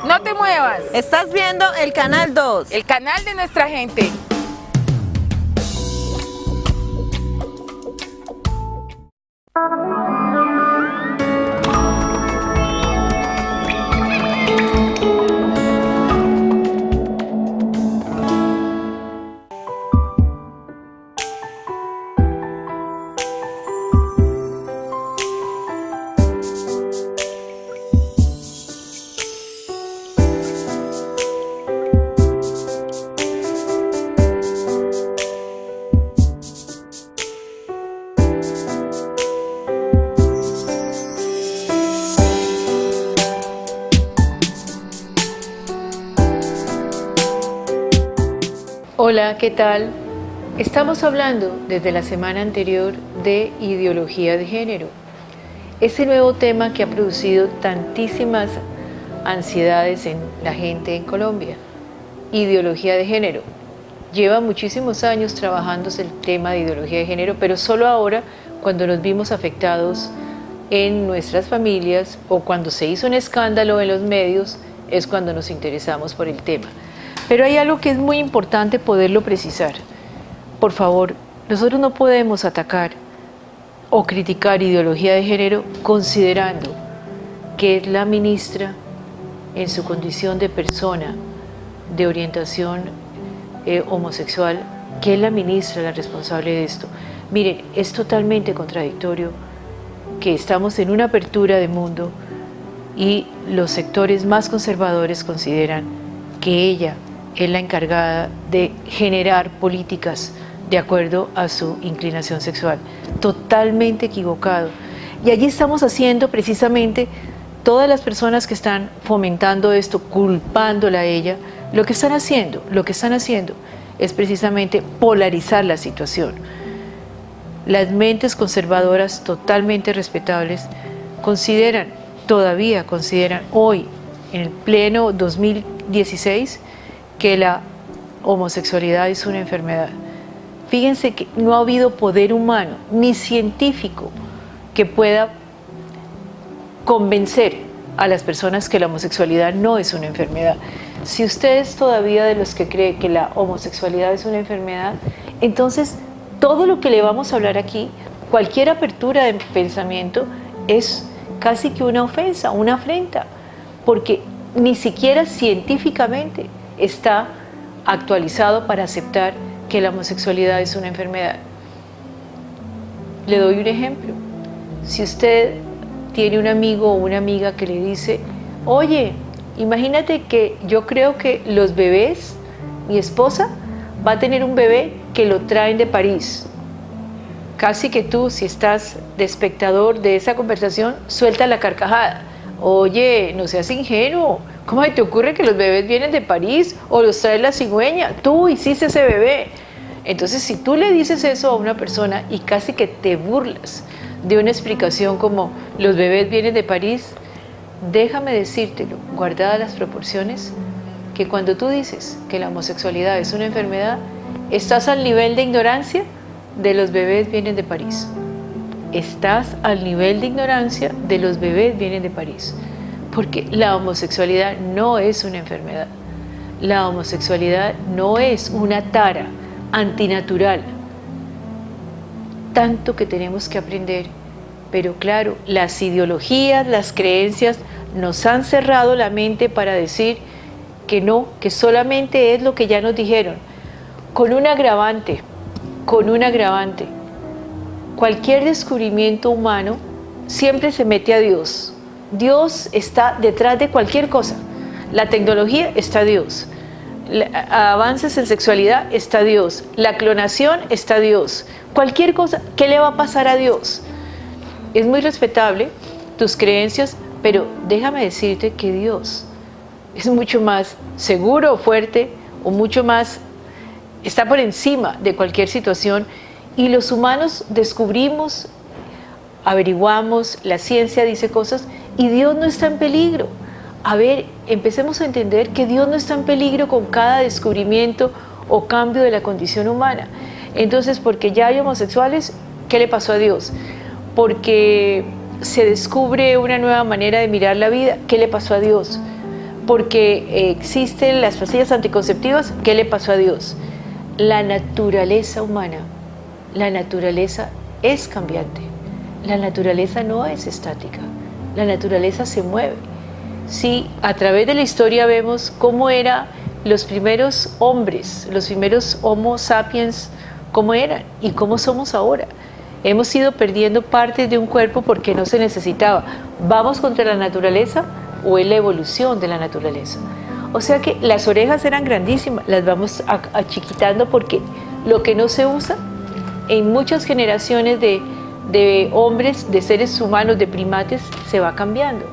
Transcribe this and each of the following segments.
No te muevas. Estás viendo el Canal 2. El canal de nuestra gente. Hola, ¿qué tal? Estamos hablando desde la semana anterior de ideología de género. Ese nuevo tema que ha producido tantísimas ansiedades en la gente en Colombia. Ideología de género. Lleva muchísimos años trabajándose el tema de ideología de género, pero solo ahora, cuando nos vimos afectados en nuestras familias o cuando se hizo un escándalo en los medios, es cuando nos interesamos por el tema. Pero hay algo que es muy importante poderlo precisar. Por favor, nosotros no podemos atacar o criticar ideología de género considerando que es la ministra, en su condición de persona de orientación homosexual, que es la ministra la responsable de esto. Miren, es totalmente contradictorio que estamos en una apertura de mundo y los sectores más conservadores consideran que ella es la encargada de generar políticas de acuerdo a su inclinación sexual. Totalmente equivocado. Y allí estamos haciendo precisamente todas las personas que están fomentando esto, culpándola a ella, lo que están haciendo es precisamente polarizar la situación. Las mentes conservadoras totalmente respetables todavía consideran hoy, en el pleno 2016, que la homosexualidad es una enfermedad. Fíjense que no ha habido poder humano ni científico que pueda convencer a las personas que la homosexualidad no es una enfermedad. Si usted es todavía de los que cree que la homosexualidad es una enfermedad, entonces todo lo que le vamos a hablar aquí, cualquier apertura de pensamiento, es casi que una ofensa, una afrenta, porque ni siquiera científicamente está actualizado para aceptar que la homosexualidad es una enfermedad. Le doy un ejemplo. Si usted tiene un amigo o una amiga que le dice, oye, imagínate que yo creo que los bebés, mi esposa va a tener un bebé que lo traen de París. Casi que tú, si estás de espectador de esa conversación, suelta la carcajada. Oye, no seas ingenuo. ¿Cómo te ocurre que los bebés vienen de París o los trae la cigüeña? Tú hiciste ese bebé. Entonces, si tú le dices eso a una persona y casi que te burlas de una explicación como los bebés vienen de París, déjame decírtelo, guardadas las proporciones, que cuando tú dices que la homosexualidad es una enfermedad, estás al nivel de ignorancia de los bebés vienen de París. Estás al nivel de ignorancia de los bebés vienen de París. Porque la homosexualidad no es una enfermedad. La homosexualidad no es una tara antinatural. Tanto que tenemos que aprender. Pero claro, las ideologías, las creencias nos han cerrado la mente para decir que no, que solamente es lo que ya nos dijeron. Con un agravante. Cualquier descubrimiento humano siempre se mete a Dios. Dios está detrás de cualquier cosa. La tecnología está Dios. Avances en sexualidad está Dios. La clonación está Dios. Cualquier cosa, ¿qué le va a pasar a Dios? Es muy respetable tus creencias, pero déjame decirte que Dios es mucho más seguro, fuerte, o mucho más, está por encima de cualquier situación, y los humanos descubrimos, averiguamos, la ciencia dice cosas, y Dios no está en peligro. A ver, empecemos a entender que Dios no está en peligro con cada descubrimiento o cambio de la condición humana. Entonces, porque ya hay homosexuales, ¿qué le pasó a Dios? Porque se descubre una nueva manera de mirar la vida, ¿qué le pasó a Dios? porque existen las pastillas anticonceptivas, ¿qué le pasó a Dios? La naturaleza humana, la naturaleza es cambiante, la naturaleza no es estática, la naturaleza se mueve. Si a través de la historia vemos cómo eran los primeros hombres, los primeros Homo sapiens, cómo eran y cómo somos ahora. Hemos ido perdiendo partes de un cuerpo porque no se necesitaba. ¿Vamos contra la naturaleza o es la evolución de la naturaleza? O sea que las orejas eran grandísimas, las vamos achiquitando porque lo que no se usa en muchas generaciones de hombres, de seres humanos, de primates, se va cambiando.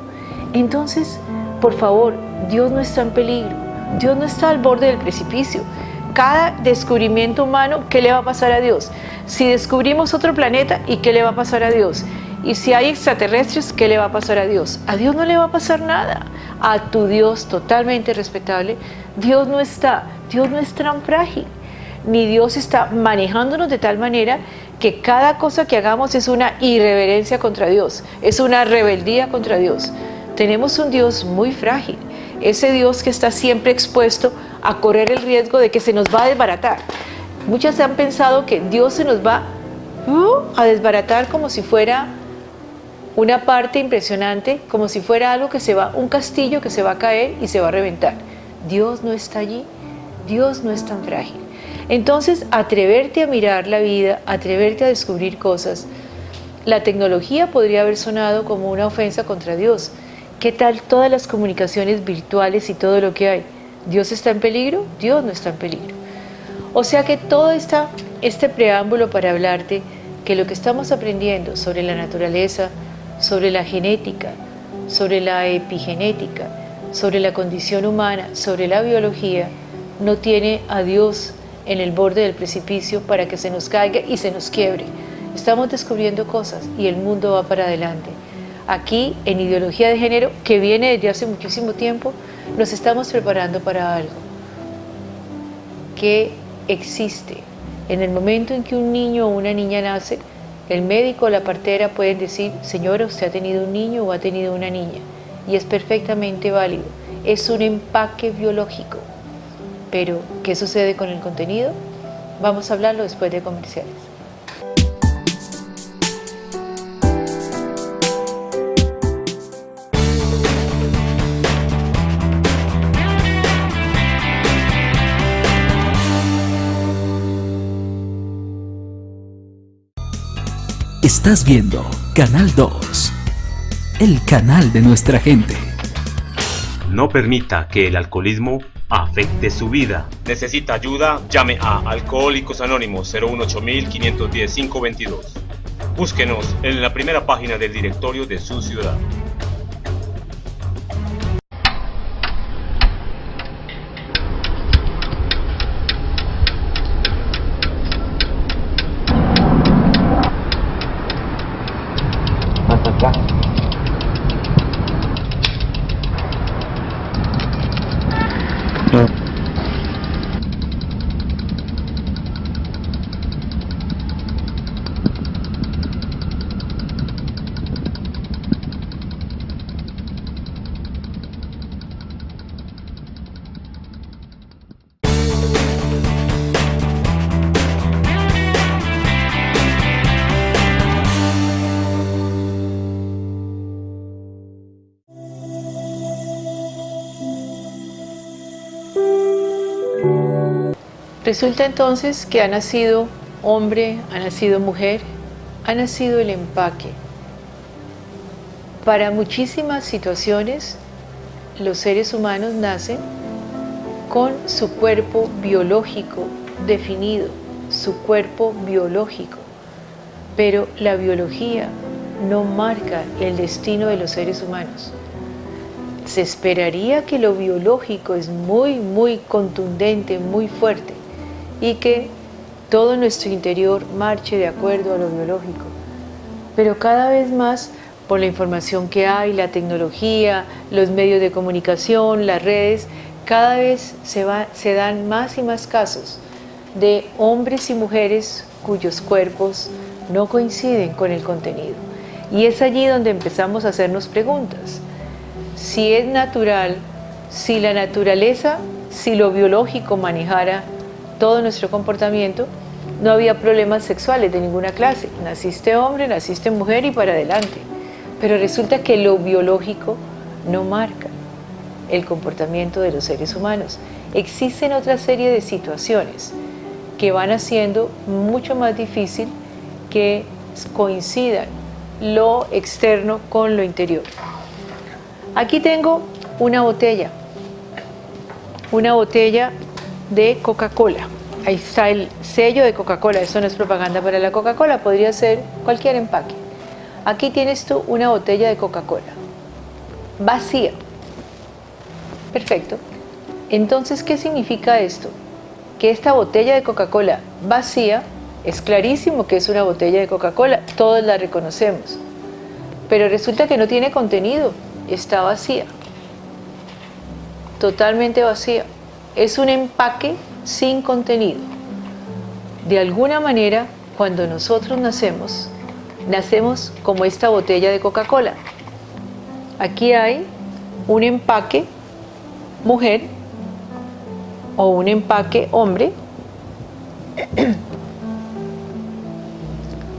Entonces, por favor, Dios no está en peligro, Dios no está al borde del precipicio. Cada descubrimiento humano, ¿qué le va a pasar a Dios? Si descubrimos otro planeta, ¿y qué le va a pasar a Dios? Y si hay extraterrestres, ¿qué le va a pasar a Dios? A Dios no le va a pasar nada. A tu Dios, totalmente respetable, Dios no es tan frágil, ni Dios está manejándonos de tal manera que cada cosa que hagamos es una irreverencia contra Dios, es una rebeldía contra Dios. Tenemos un Dios muy frágil, ese Dios que está siempre expuesto a correr el riesgo de que se nos va a desbaratar. Muchas han pensado que Dios se nos va a desbaratar como si fuera una parte impresionante, como si fuera algo que se va, un castillo que se va a caer y se va a reventar. Dios no está allí, Dios no es tan frágil. Entonces, atreverte a mirar la vida, atreverte a descubrir cosas. La tecnología podría haber sonado como una ofensa contra Dios. ¿Qué tal todas las comunicaciones virtuales y todo lo que hay? ¿Dios está en peligro? Dios no está en peligro. O sea que todo este preámbulo para hablarte que lo que estamos aprendiendo sobre la naturaleza, sobre la genética, sobre la epigenética, sobre la condición humana, sobre la biología, no tiene a Dios en el borde del precipicio para que se nos caiga y se nos quiebre. Estamos descubriendo cosas y el mundo va para adelante. Aquí, en ideología de género, que viene desde hace muchísimo tiempo, nos estamos preparando para algo que existe. En el momento en que un niño o una niña nace, el médico o la partera pueden decir, señora, usted ha tenido un niño o ha tenido una niña, y es perfectamente válido. Es un empaque biológico. Pero, ¿qué sucede con el contenido? Vamos a hablarlo después de comerciales. Estás viendo Canal 2, el canal de nuestra gente. No permita que el alcoholismo afecte su vida. ¿Necesita ayuda? Llame a Alcohólicos Anónimos 018-510-522. Búsquenos en la primera página del directorio de su ciudad. Resulta entonces que ha nacido hombre, ha nacido mujer, ha nacido el empaque. Para muchísimas situaciones, los seres humanos nacen con su cuerpo biológico definido, su cuerpo biológico. Pero la biología no marca el destino de los seres humanos. Se esperaría que lo biológico es muy contundente, muy fuerte, y que todo nuestro interior marche de acuerdo a lo biológico. Pero cada vez más, por la información que hay, la tecnología, los medios de comunicación, las redes, cada vez se dan más y más casos de hombres y mujeres cuyos cuerpos no coinciden con el contenido. Y es allí donde empezamos a hacernos preguntas. Si es natural Si la naturaleza, si lo biológico manejara todo nuestro comportamiento, no había problemas sexuales de ninguna clase. Naciste hombre, naciste mujer y para adelante. Pero resulta que lo biológico no marca el comportamiento de los seres humanos. Existen otra serie de situaciones que van haciendo mucho más difícil que coincidan lo externo con lo interior. Aquí tengo una botella de Coca-Cola. Ahí está el sello de Coca-Cola. Esto no es propaganda para la Coca-Cola, podría ser cualquier empaque. Aquí tienes tú una botella de Coca-Cola, vacía. Perfecto. Entonces, ¿qué significa esto? Que esta botella de Coca-Cola vacía, es clarísimo que es una botella de Coca-Cola, todos la reconocemos. Pero resulta que no tiene contenido, está vacía. Totalmente vacía. Es un empaque sin contenido. De alguna manera, cuando nosotros nacemos como esta botella de Coca-Cola. Aquí hay un empaque mujer o un empaque hombre,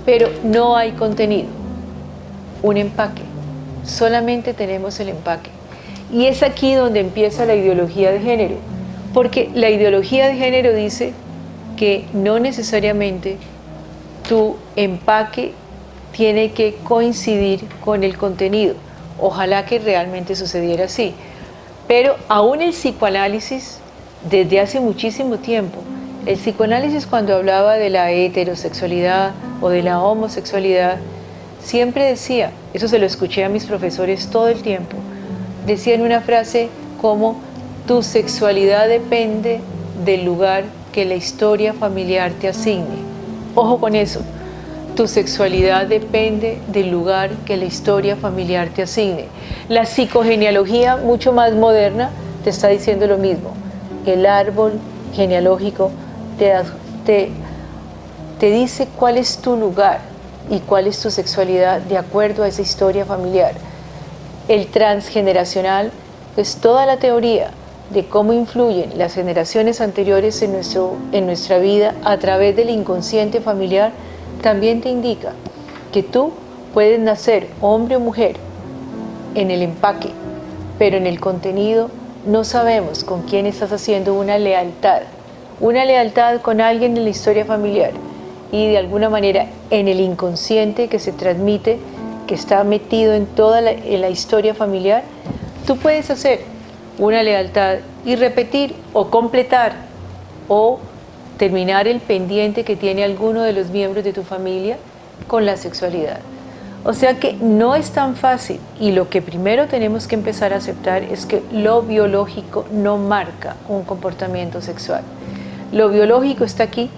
pero no hay contenido. Un empaque. Solamente tenemos el empaque. Y es aquí donde empieza la ideología de género, porque la ideología de género dice que no necesariamente tu empaque tiene que coincidir con el contenido. Ojalá que realmente sucediera así. Pero aún el psicoanálisis, desde hace muchísimo tiempo, el psicoanálisis cuando hablaba de la heterosexualidad o de la homosexualidad, siempre decía, eso se lo escuché a mis profesores todo el tiempo, decían una frase como: tu sexualidad depende del lugar que la historia familiar te asigne. Ojo con eso, tu sexualidad depende del lugar que la historia familiar te asigne. La psicogenealogía, mucho más moderna, te está diciendo lo mismo. El árbol genealógico te dice cuál es tu lugar y cuál es tu sexualidad de acuerdo a esa historia familiar. El transgeneracional es toda la teoría de cómo influyen las generaciones anteriores en nuestra vida a través del inconsciente familiar. También te indica que tú puedes nacer hombre o mujer en el empaque, pero en el contenido no sabemos con quién estás haciendo una lealtad con alguien en la historia familiar, y de alguna manera en el inconsciente que se transmite, que está metido en toda la historia familiar, tú puedes hacer una lealtad y repetir o completar o terminar el pendiente que tiene alguno de los miembros de tu familia con la sexualidad. O sea que no es tan fácil, y lo que primero tenemos que empezar a aceptar es que lo biológico no marca un comportamiento sexual. Lo biológico está aquí.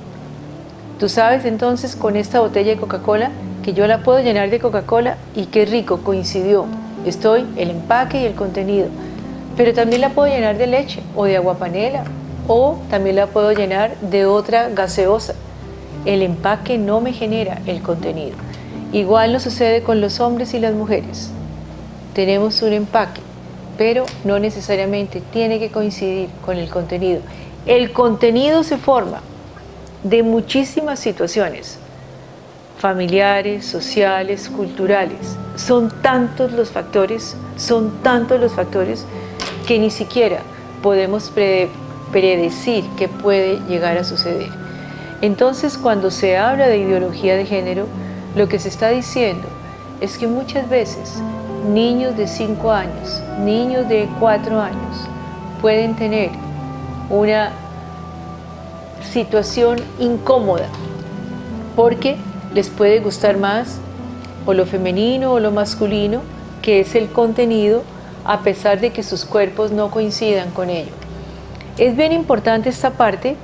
Tú sabes entonces con esta botella de Coca-Cola que yo la puedo llenar de Coca-Cola y qué rico, coincidió. El empaque y el contenido. Pero también la puedo llenar de leche o de aguapanela, o también la puedo llenar de otra gaseosa. El empaque no me genera el contenido. Igual nos sucede con los hombres y las mujeres. Tenemos un empaque, pero no necesariamente tiene que coincidir con el contenido. El contenido se forma de muchísimas situaciones familiares, sociales, culturales. Son tantos los factores que ni siquiera podemos predecir qué puede llegar a suceder. Entonces, cuando se habla de ideología de género, lo que se está diciendo es que muchas veces niños de 5 años, niños de 4 años pueden tener una situación incómoda porque les puede gustar más o lo femenino o lo masculino, que es el contenido, a pesar de que sus cuerpos no coincidan con ello. Es bien importante esta parte.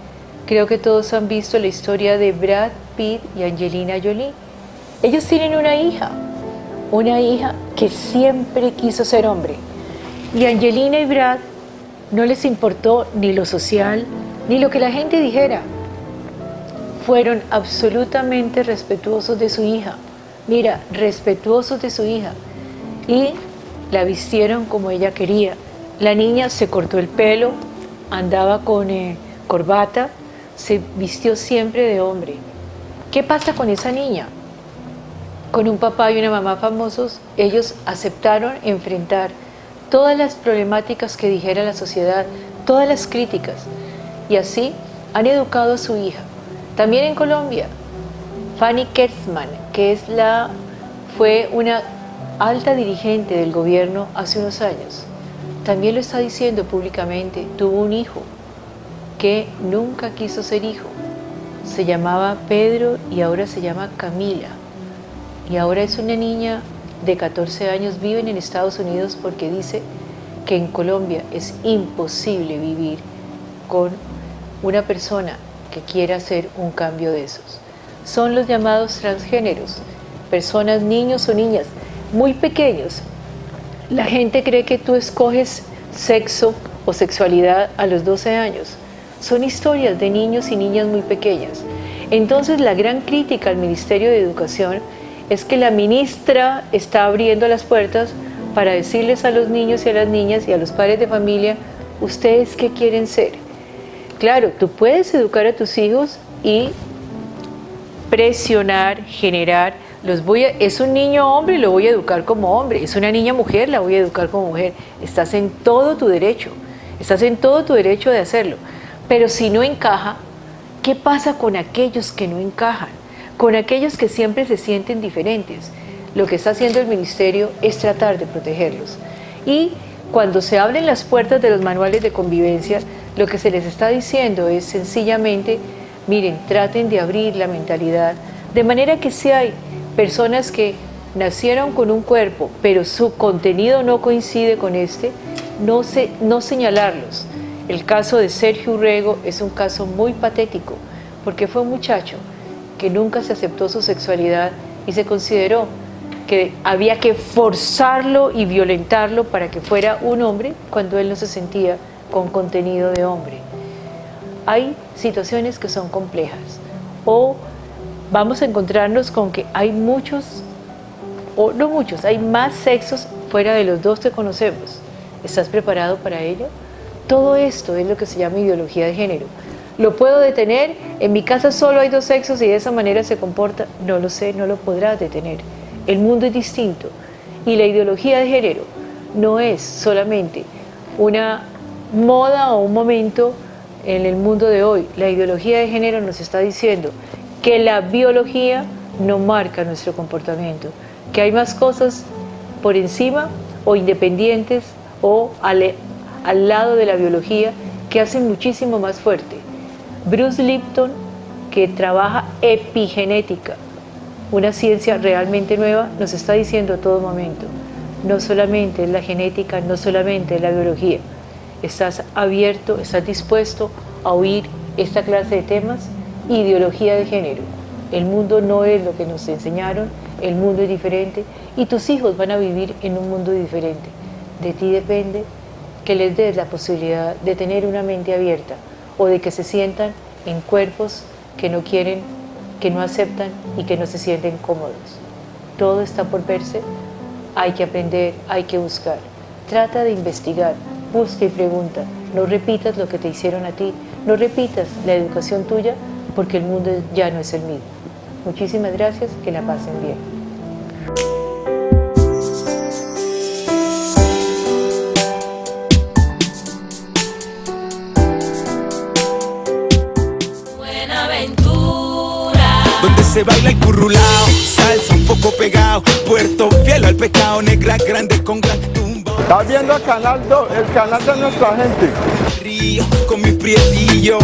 Creo que todos han visto la historia de Brad Pitt y Angelina Jolie. Ellos tienen una hija que siempre quiso ser hombre. Y Angelina y Brad no les importó ni lo social, ni lo que la gente dijera. Fueron absolutamente respetuosos de su hija. Respetuosos de su hija. Y la vistieron como ella quería. La niña se cortó el pelo, andaba con corbata, se vistió siempre de hombre. ¿Qué pasa con esa niña? Con un papá y una mamá famosos, ellos aceptaron enfrentar todas las problemáticas que dijera la sociedad, todas las críticas, y así han educado a su hija. También en Colombia, Fanny Kessman, que fue una alta dirigente del gobierno hace unos años, también lo está diciendo públicamente. Tuvo un hijo que nunca quiso ser hijo. Se llamaba Pedro y ahora se llama Camila. Y ahora es una niña de 14 años, viven en Estados Unidos porque dice que en Colombia es imposible vivir con una persona que quiera hacer un cambio de esos. Son los llamados transgéneros, personas, niños o niñas muy pequeños. La gente cree que tú escoges sexo o sexualidad a los 12 años. Son historias de niños y niñas muy pequeñas. Entonces la gran crítica al Ministerio de Educación es que la ministra está abriendo las puertas para decirles a los niños y a las niñas y a los padres de familia, ¿ustedes qué quieren ser? Claro, tú puedes educar a tus hijos y presionar, generar, es un niño hombre, lo voy a educar como hombre, es una niña mujer, la voy a educar como mujer. Estás en todo tu derecho de hacerlo. Pero si no encaja, ¿qué pasa con aquellos que no encajan? Con aquellos que siempre se sienten diferentes. Lo que está haciendo el ministerio es tratar de protegerlos. Y cuando se abren las puertas de los manuales de convivencia, lo que se les está diciendo es sencillamente, miren, traten de abrir la mentalidad, de manera que si hay personas que nacieron con un cuerpo, pero su contenido no coincide con no señalarlos. El caso de Sergio Urrego es un caso muy patético, porque fue un muchacho que nunca se aceptó su sexualidad y se consideró que había que forzarlo y violentarlo para que fuera un hombre cuando él no se sentía con contenido de hombre. Hay situaciones que son complejas, o vamos a encontrarnos con que hay muchos, o no muchos, hay más sexos fuera de los dos que conocemos. ¿Estás preparado para ello? Todo esto es lo que se llama ideología de género. ¿Lo puedo detener? En mi casa solo hay dos sexos y de esa manera se comporta. No lo sé, no lo podrás detener. El mundo es distinto. Y la ideología de género no es solamente una moda o un momento en el mundo de hoy. La ideología de género nos está diciendo que la biología no marca nuestro comportamiento, que hay más cosas por encima o independientes o al lado de la biología que hacen muchísimo más fuerte. Bruce Lipton, que trabaja epigenética, una ciencia realmente nueva, nos está diciendo a todo momento, no solamente es la genética, no solamente es la biología, estás abierto, estás dispuesto a oír esta clase de temas. Ideología de género. El mundo no es lo que nos enseñaron, el mundo es diferente y tus hijos van a vivir en un mundo diferente. De ti depende que les des la posibilidad de tener una mente abierta o de que se sientan en cuerpos que no quieren, que no aceptan y que no se sienten cómodos. Todo está por verse, hay que aprender, hay que buscar. Trata de investigar, busca y pregunta. No repitas lo que te hicieron a ti, no repitas la educación tuya, porque el mundo ya no es el mismo. Muchísimas gracias, que la pasen bien. Donde se baila el currulao, salsa un poco pegado, puerto fiel al pecado, negras grandes con gran tumba. Estás viendo el canal 2, el canal de nuestra gente. Río con mi prietillo.